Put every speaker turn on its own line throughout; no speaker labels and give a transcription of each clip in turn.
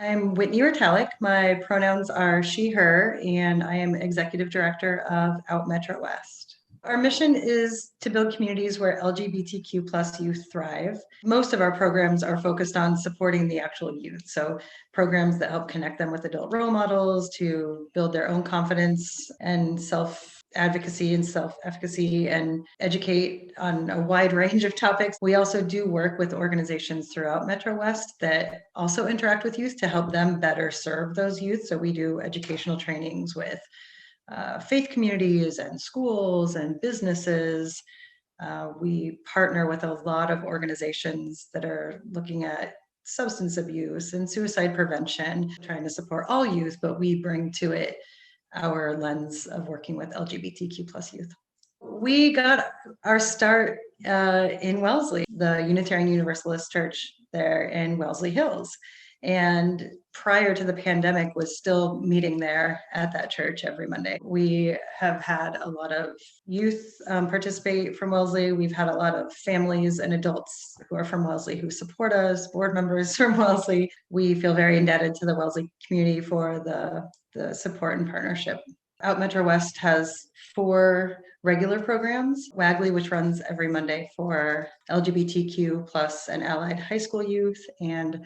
I'm Whitney Retallic. My pronouns are she, her, and I am Executive Director of OUT MetroWest. Our mission is to build communities where LGBTQ plus youth thrive. Most of our programs are focused on supporting the actual youth. So programs that help connect them with adult role models to build their own confidence and self-advocacy and self-efficacy and educate on a wide range of topics. We also do work with organizations throughout Metro West that also interact with youth to help them better serve those youth. So we do educational trainings with faith communities and schools and businesses. We partner with a lot of organizations that are looking at substance abuse and suicide prevention, trying to support all youth, but we bring to it our lens of working with LGBTQ plus youth. We got our start in Wellesley, the Unitarian Universalist Church there in Wellesley Hills. And prior to the pandemic was still meeting there at that church every Monday. We have had a lot of youth participate from Wellesley. We've had a lot of families and adults who are from Wellesley who support us, board members from Wellesley. We feel very indebted to the Wellesley community for the support and partnership. OUT MetroWest has 4 regular programs. WAGLY, which runs every Monday for LGBTQ plus and allied high school youth, and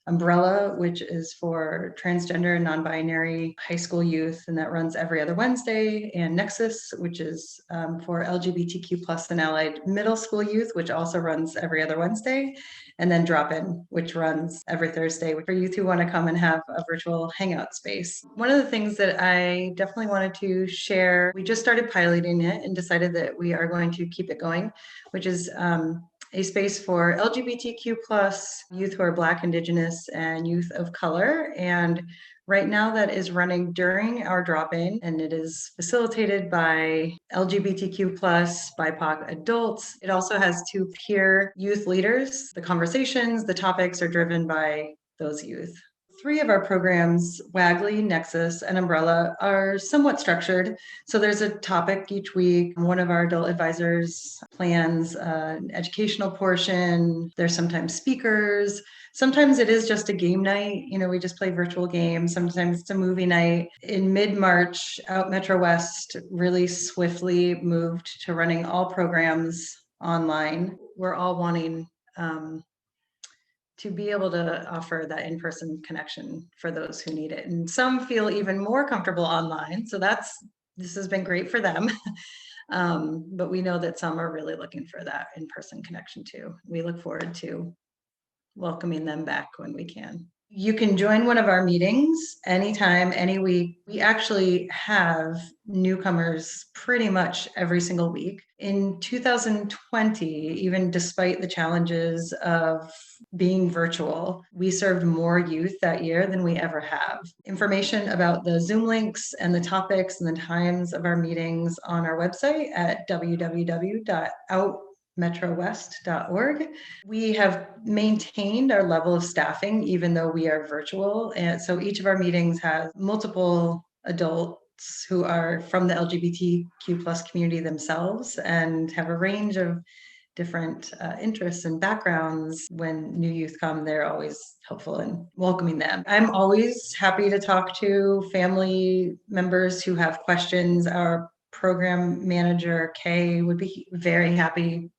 Umbrella, which is for transgender and non-binary high school youth, and that runs every other Wednesday, and Nexus, which is for LGBTQ plus and allied middle school youth, which also runs every other Wednesday, and then Drop-In, which runs every Thursday for youth who want to come and have a virtual hangout space. One of the things that I definitely wanted to share, we just started piloting it and decided that we are going to keep it going, which is a space for LGBTQ plus youth who are Black, Indigenous, and youth of color. And right now that is running during our drop-in, and it is facilitated by LGBTQ plus BIPOC adults. It also has 2 peer youth leaders. The conversations, the topics are driven by those youth. 3 of our programs, WAGLY, Nexus, and Umbrella, are somewhat structured. So there's a topic each week. One of our adult advisors plans an educational portion. There's sometimes speakers. Sometimes it is just a game night. We just play virtual games. Sometimes it's a movie night. In mid-March, OUT MetroWest really swiftly moved to running all programs online. We're all wanting to be able to offer that in-person connection for those who need it. And some feel even more comfortable online. So this has been great for them. But we know that some are really looking for that in-person connection too. We look forward to welcoming them back when we can. You can join one of our meetings anytime, any week. We actually have newcomers pretty much every single week. In 2020, even despite the challenges of being virtual, we served more youth that year than we ever have. Information about the Zoom links and the topics and the times of our meetings on our website at www.outmetrowest.org. We have maintained our level of staffing even though we are virtual. And so each of our meetings has multiple adults who are from the LGBTQ plus community themselves and have a range of different interests and backgrounds. When new youth come, they're always helpful in welcoming them. I'm always happy to talk to family members who have questions. Our program manager, Kay, would be very happy,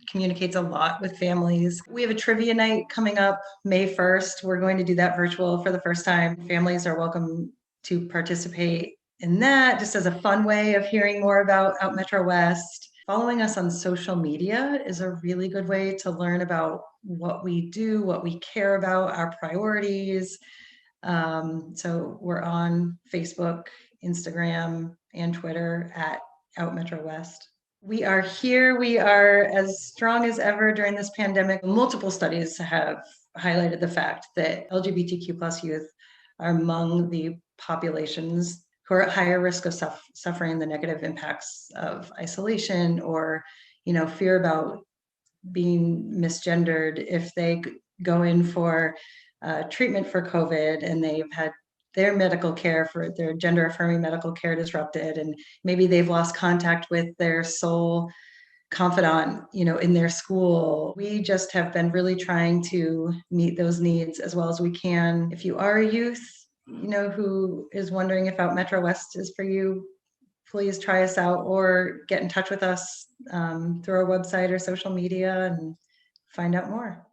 communicates a lot with families. We have a trivia night coming up May 1st. We're going to do that virtual for the first time. Families are welcome to participate in that, just as a fun way of hearing more about OUT MetroWest. Following us on social media is a really good way to learn about what we do, what we care about, our priorities. So we're on Facebook, Instagram, and Twitter at OUT MetroWest. We are here. We are as strong as ever during this pandemic. Multiple studies have highlighted the fact that LGBTQ plus youth are among the populations who are at higher risk of suffering the negative impacts of isolation or, fear about being misgendered if they go in for treatment for COVID and they've had their medical care for their gender affirming medical care disrupted, and maybe they've lost contact with their soul confidant, in their school. We just have been really trying to meet those needs as well as we can. If you are a youth, who is wondering if Out MetroWest is for you, please try us out or get in touch with us through our website or social media and find out more.